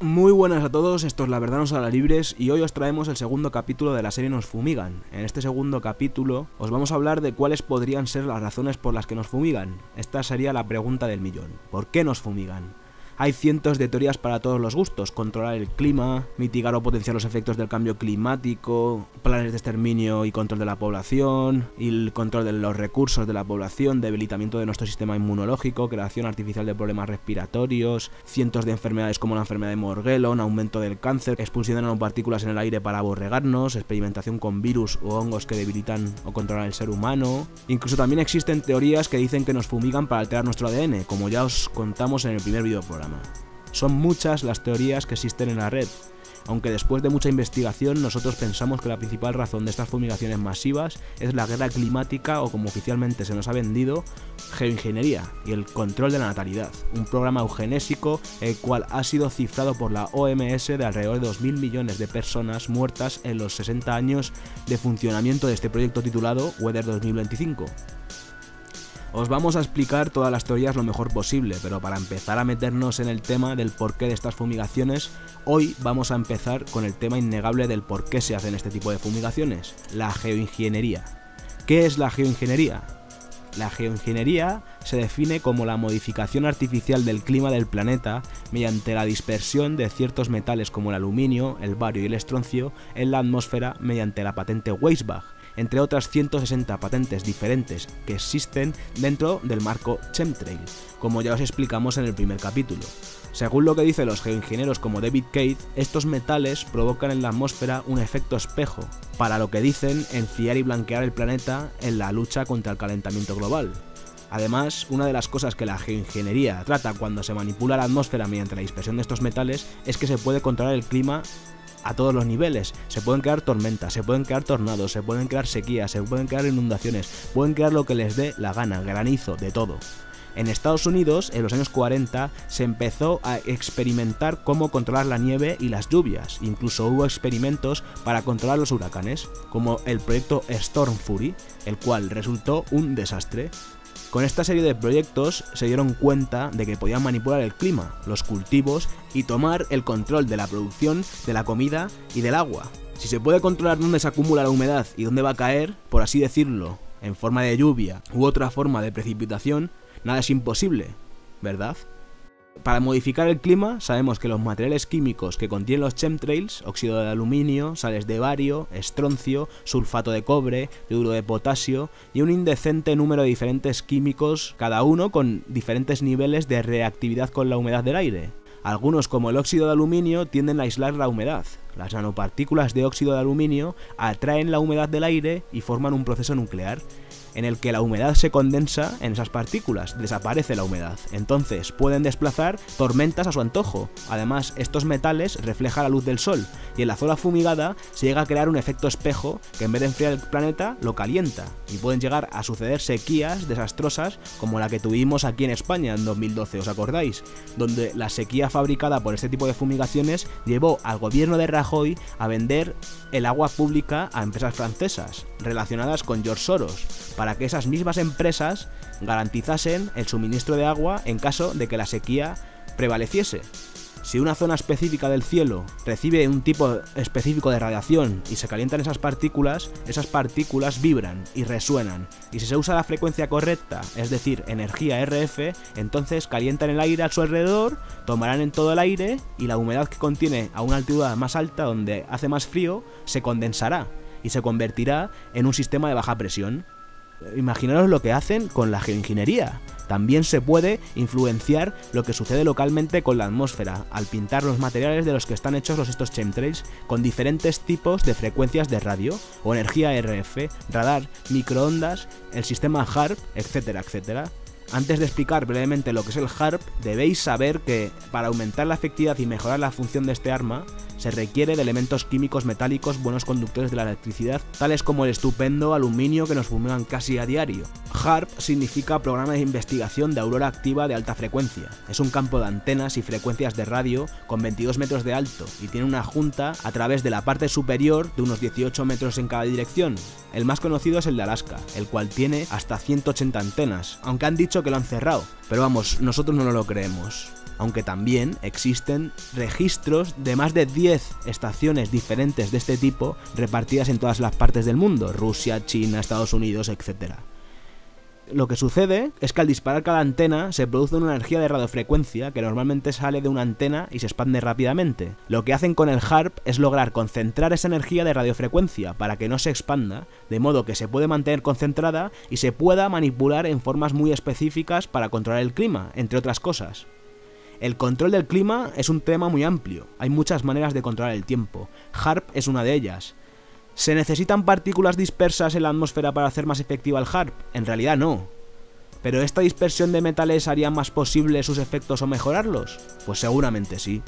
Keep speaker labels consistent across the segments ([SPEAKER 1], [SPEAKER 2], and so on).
[SPEAKER 1] Muy buenas a todos, esto es La Verdad Nos Hará Libres y hoy os traemos el segundo capítulo de la serie Nos Fumigan. En este segundo capítulo os vamos a hablar de cuáles podrían ser las razones por las que nos fumigan. Esta sería la pregunta del millón. ¿Por qué nos fumigan? Hay cientos de teorías para todos los gustos: controlar el clima, mitigar o potenciar los efectos del cambio climático, planes de exterminio y control de la población, y el control de los recursos de la población, debilitamiento de nuestro sistema inmunológico, creación artificial de problemas respiratorios, cientos de enfermedades como la enfermedad de Morgellon, aumento del cáncer, expulsión de nanopartículas en el aire para aborregarnos, experimentación con virus o hongos que debilitan o controlan el ser humano. Incluso también existen teorías que dicen que nos fumigan para alterar nuestro ADN, como ya os contamos en el primer videoprograma. Son muchas las teorías que existen en la red, aunque después de mucha investigación nosotros pensamos que la principal razón de estas fumigaciones masivas es la guerra climática, o como oficialmente se nos ha vendido, geoingeniería y el control de la natalidad, un programa eugenésico el cual ha sido cifrado por la OMS de alrededor de 2.000 millones de personas muertas en los 60 años de funcionamiento de este proyecto titulado Weather 2025. Os vamos a explicar todas las teorías lo mejor posible, pero para empezar a meternos en el tema del porqué de estas fumigaciones, hoy vamos a empezar con el tema innegable del por qué se hacen este tipo de fumigaciones: la geoingeniería. ¿Qué es la geoingeniería? La geoingeniería se define como la modificación artificial del clima del planeta mediante la dispersión de ciertos metales como el aluminio, el bario y el estroncio en la atmósfera mediante la patente Weissbach, entre otras 160 patentes diferentes que existen dentro del marco chemtrail, como ya os explicamos en el primer capítulo. Según lo que dicen los geoingenieros como David Cade, estos metales provocan en la atmósfera un efecto espejo, para lo que dicen enfriar y blanquear el planeta en la lucha contra el calentamiento global. Además, una de las cosas que la geoingeniería trata cuando se manipula la atmósfera mediante la dispersión de estos metales es que se puede controlar el clima a todos los niveles. Se pueden crear tormentas, se pueden crear tornados, se pueden crear sequías, se pueden crear inundaciones, pueden crear lo que les dé la gana, granizo, de todo. En Estados Unidos, en los años 40, se empezó a experimentar cómo controlar la nieve y las lluvias. Incluso hubo experimentos para controlar los huracanes, como el proyecto Storm Fury, el cual resultó un desastre. Con esta serie de proyectos se dieron cuenta de que podían manipular el clima, los cultivos y tomar el control de la producción de la comida y del agua. Si se puede controlar dónde se acumula la humedad y dónde va a caer, por así decirlo, en forma de lluvia u otra forma de precipitación, nada es imposible, ¿verdad? Para modificar el clima, sabemos que los materiales químicos que contienen los chemtrails, óxido de aluminio, sales de bario, estroncio, sulfato de cobre, yoduro de potasio y un indecente número de diferentes químicos, cada uno con diferentes niveles de reactividad con la humedad del aire. Algunos, como el óxido de aluminio, tienden a aislar la humedad. Las nanopartículas de óxido de aluminio atraen la humedad del aire y forman un proceso nuclear, en el que la humedad se condensa en esas partículas, desaparece la humedad, entonces pueden desplazar tormentas a su antojo. Además, estos metales reflejan la luz del sol y en la zona fumigada se llega a crear un efecto espejo que en vez de enfriar el planeta lo calienta, y pueden llegar a suceder sequías desastrosas como la que tuvimos aquí en España en 2012, ¿os acordáis? Donde la sequía fabricada por este tipo de fumigaciones llevó al gobierno de Rajoy a vender el agua pública a empresas francesas relacionadas con George Soros, para que esas mismas empresas garantizasen el suministro de agua en caso de que la sequía prevaleciese. Si una zona específica del cielo recibe un tipo específico de radiación y se calientan esas partículas vibran y resuenan, y si se usa la frecuencia correcta, es decir, energía RF, entonces calientan el aire a su alrededor, tomarán en todo el aire y la humedad que contiene a una altura más alta, donde hace más frío, se condensará y se convertirá en un sistema de baja presión. Imaginaros lo que hacen con la geoingeniería. También se puede influenciar lo que sucede localmente con la atmósfera, al pintar los materiales de los que están hechos estos chemtrails con diferentes tipos de frecuencias de radio o energía RF, radar, microondas, el sistema HAARP, etcétera, etcétera. Antes de explicar brevemente lo que es el HAARP, debéis saber que para aumentar la efectividad y mejorar la función de este arma, se requiere de elementos químicos metálicos buenos conductores de la electricidad, tales como el estupendo aluminio que nos fumigan casi a diario. HAARP significa Programa de Investigación de Aurora Activa de Alta Frecuencia. Es un campo de antenas y frecuencias de radio con 22 metros de alto y tiene una junta a través de la parte superior de unos 18 metros en cada dirección. El más conocido es el de Alaska, el cual tiene hasta 180 antenas, aunque han dicho que lo han cerrado, pero vamos, nosotros no nos lo creemos. aunque también existen registros de más de 10 estaciones diferentes de este tipo repartidas en todas las partes del mundo, Rusia, China, Estados Unidos, etc. Lo que sucede es que al disparar cada antena se produce una energía de radiofrecuencia que normalmente sale de una antena y se expande rápidamente. Lo que hacen con el HARP es lograr concentrar esa energía de radiofrecuencia para que no se expanda, de modo que se puede mantener concentrada y se pueda manipular en formas muy específicas para controlar el clima, entre otras cosas. El control del clima es un tema muy amplio, hay muchas maneras de controlar el tiempo. HARP es una de ellas. ¿Se necesitan partículas dispersas en la atmósfera para hacer más efectiva el HARP? En realidad no. ¿Pero esta dispersión de metales haría más posible sus efectos o mejorarlos? Pues seguramente sí.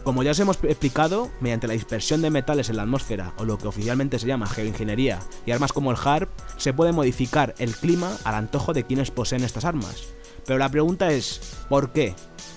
[SPEAKER 1] Como ya os hemos explicado, mediante la dispersión de metales en la atmósfera, o lo que oficialmente se llama geoingeniería, y armas como el HARP, se puede modificar el clima al antojo de quienes poseen estas armas. Pero la pregunta es, ¿por qué?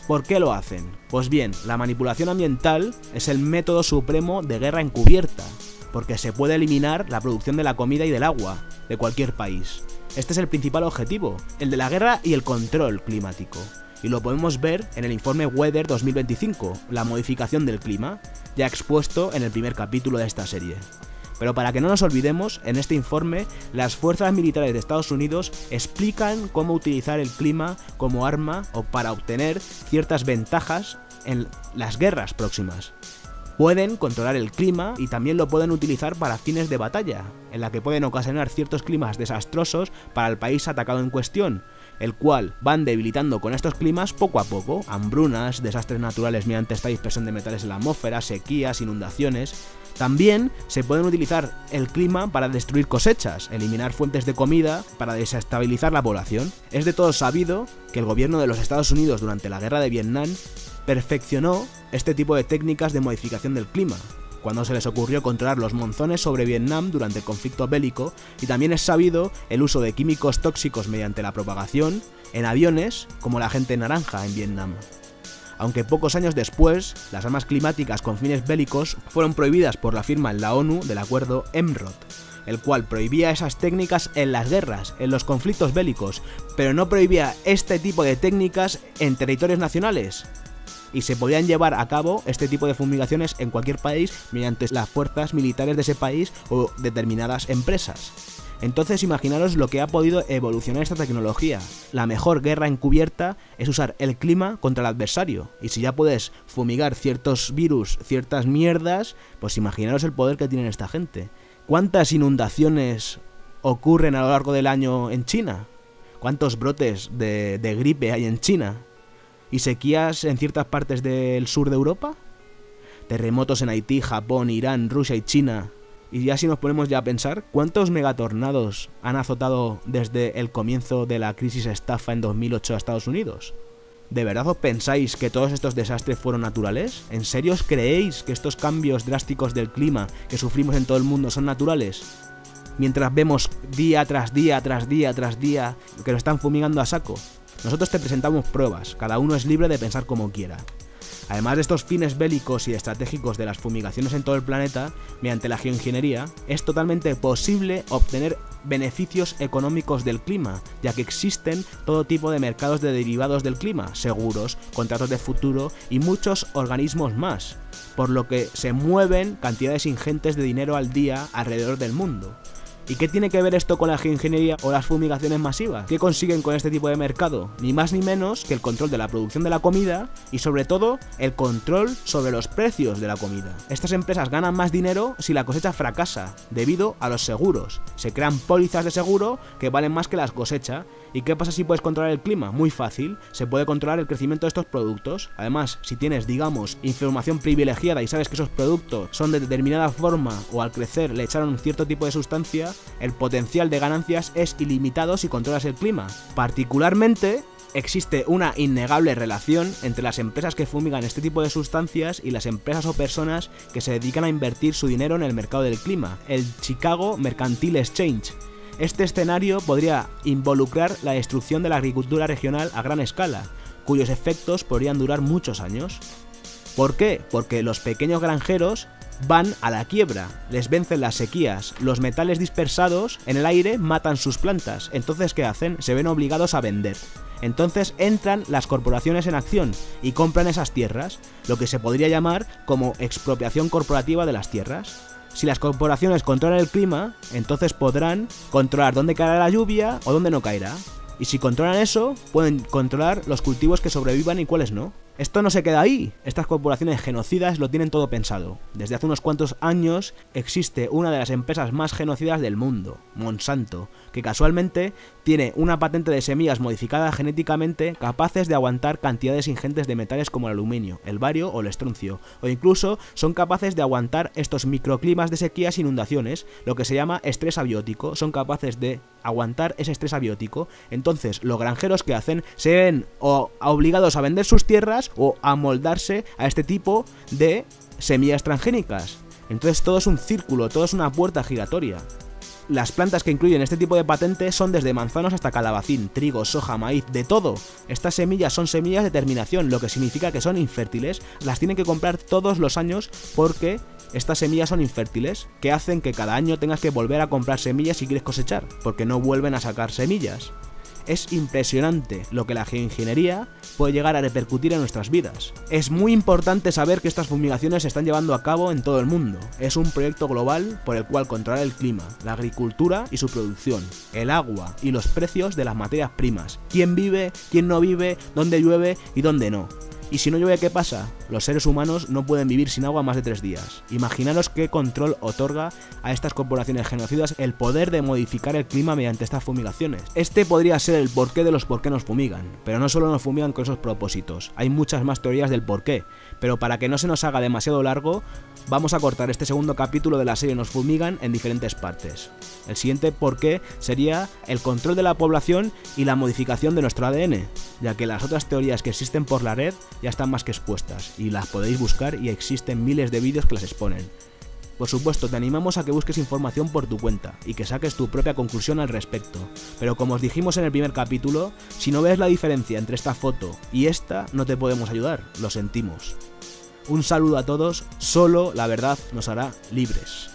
[SPEAKER 1] ¿Por qué lo hacen? Pues bien, la manipulación ambiental es el método supremo de guerra encubierta, porque se puede eliminar la producción de la comida y del agua de cualquier país. Este es el principal objetivo, el de la guerra y el control climático. Y lo podemos ver en el informe Weather 2025, la modificación del clima, ya expuesto en el primer capítulo de esta serie. Pero para que no nos olvidemos, en este informe, las fuerzas militares de Estados Unidos explican cómo utilizar el clima como arma o para obtener ciertas ventajas en las guerras próximas. Pueden controlar el clima y también lo pueden utilizar para fines de batalla, en la que pueden ocasionar ciertos climas desastrosos para el país atacado en cuestión, el cual van debilitando con estos climas poco a poco, hambrunas, desastres naturales mediante esta dispersión de metales en la atmósfera, sequías, inundaciones. También se pueden utilizar el clima para destruir cosechas, eliminar fuentes de comida, para desestabilizar la población. Es de todo sabido que el gobierno de los Estados Unidos durante la guerra de Vietnam perfeccionó este tipo de técnicas de modificación del clima, cuando se les ocurrió controlar los monzones sobre Vietnam durante el conflicto bélico, y también es sabido el uso de químicos tóxicos mediante la propagación en aviones como la agente naranja en Vietnam. Aunque pocos años después, las armas climáticas con fines bélicos fueron prohibidas por la firma en la ONU del acuerdo MROT, el cual prohibía esas técnicas en las guerras, en los conflictos bélicos, pero no prohibía este tipo de técnicas en territorios nacionales. Y se podían llevar a cabo este tipo de fumigaciones en cualquier país mediante las fuerzas militares de ese país o determinadas empresas. Entonces imaginaros lo que ha podido evolucionar esta tecnología. La mejor guerra encubierta es usar el clima contra el adversario. Y si ya puedes fumigar ciertos virus, ciertas mierdas, pues imaginaros el poder que tienen esta gente. ¿Cuántas inundaciones ocurren a lo largo del año en China? ¿Cuántos brotes de gripe hay en China? ¿Y sequías en ciertas partes del sur de Europa? ¿Terremotos en Haití, Japón, Irán, Rusia y China? Y ya si nos ponemos ya a pensar, ¿cuántos megatornados han azotado desde el comienzo de la crisis estafa en 2008 a Estados Unidos? ¿De verdad os pensáis que todos estos desastres fueron naturales? ¿En serio os creéis que estos cambios drásticos del clima que sufrimos en todo el mundo son naturales? Mientras vemos día tras día, tras día, tras día, que lo están fumigando a saco. Nosotros te presentamos pruebas, cada uno es libre de pensar como quiera. Además de estos fines bélicos y estratégicos de las fumigaciones en todo el planeta, mediante la geoingeniería, es totalmente posible obtener beneficios económicos del clima, ya que existen todo tipo de mercados de derivados del clima, seguros, contratos de futuro y muchos organismos más, por lo que se mueven cantidades ingentes de dinero al día alrededor del mundo. ¿Y qué tiene que ver esto con la geoingeniería o las fumigaciones masivas? ¿Qué consiguen con este tipo de mercado? Ni más ni menos que el control de la producción de la comida y sobre todo el control sobre los precios de la comida. Estas empresas ganan más dinero si la cosecha fracasa, debido a los seguros. Se crean pólizas de seguro que valen más que las cosechas. ¿Y qué pasa si puedes controlar el clima? Muy fácil, se puede controlar el crecimiento de estos productos. Además, si tienes, digamos, información privilegiada y sabes que esos productos son de determinada forma o al crecer le echaron un cierto tipo de sustancia, el potencial de ganancias es ilimitado si controlas el clima. Particularmente, existe una innegable relación entre las empresas que fumigan este tipo de sustancias y las empresas o personas que se dedican a invertir su dinero en el mercado del clima, el Chicago Mercantile Exchange. Este escenario podría involucrar la destrucción de la agricultura regional a gran escala, cuyos efectos podrían durar muchos años. ¿Por qué? Porque los pequeños granjeros van a la quiebra, les vencen las sequías, los metales dispersados en el aire matan sus plantas, entonces ¿qué hacen? Se ven obligados a vender. Entonces entran las corporaciones en acción y compran esas tierras, lo que se podría llamar como expropiación corporativa de las tierras. Si las corporaciones controlan el clima, entonces podrán controlar dónde caerá la lluvia o dónde no caerá. Y si controlan eso, pueden controlar los cultivos que sobrevivan y cuáles no. Esto no se queda ahí. Estas corporaciones genocidas lo tienen todo pensado. Desde hace unos cuantos años existe una de las empresas más genocidas del mundo, Monsanto, que casualmente tiene una patente de semillas modificadas genéticamente capaces de aguantar cantidades ingentes de metales como el aluminio, el bario o el estroncio, o incluso son capaces de aguantar estos microclimas de sequías e inundaciones, lo que se llama estrés abiótico. Son capaces de aguantar ese estrés abiótico. Entonces los granjeros que hacen se ven obligados a vender sus tierras o a moldarse a este tipo de semillas transgénicas. Entonces todo es un círculo, todo es una puerta giratoria. Las plantas que incluyen este tipo de patentes son desde manzanos hasta calabacín, trigo, soja, maíz, de todo. Estas semillas son semillas de terminación, lo que significa que son infértiles. Las tienen que comprar todos los años porque estas semillas son infértiles, que hacen que cada año tengas que volver a comprar semillas si quieres cosechar, porque no vuelven a sacar semillas. Es impresionante lo que la geoingeniería puede llegar a repercutir en nuestras vidas. Es muy importante saber que estas fumigaciones se están llevando a cabo en todo el mundo. Es un proyecto global por el cual controlar el clima, la agricultura y su producción, el agua y los precios de las materias primas, quién vive, quién no vive, dónde llueve y dónde no. Y si no llueve, ¿qué pasa? Los seres humanos no pueden vivir sin agua más de 3 días. Imaginaros qué control otorga a estas corporaciones genocidas el poder de modificar el clima mediante estas fumigaciones. Este podría ser el porqué de los por qué nos fumigan, pero no solo nos fumigan con esos propósitos. Hay muchas más teorías del porqué, pero para que no se nos haga demasiado largo, vamos a cortar este segundo capítulo de la serie Nos fumigan en diferentes partes. El siguiente porqué sería el control de la población y la modificación de nuestro ADN, ya que las otras teorías que existen por la red ya están más que expuestas y las podéis buscar y existen miles de vídeos que las exponen. Por supuesto, te animamos a que busques información por tu cuenta y que saques tu propia conclusión al respecto, pero como os dijimos en el primer capítulo, si no ves la diferencia entre esta foto y esta, no te podemos ayudar, lo sentimos. Un saludo a todos, solo la verdad nos hará libres.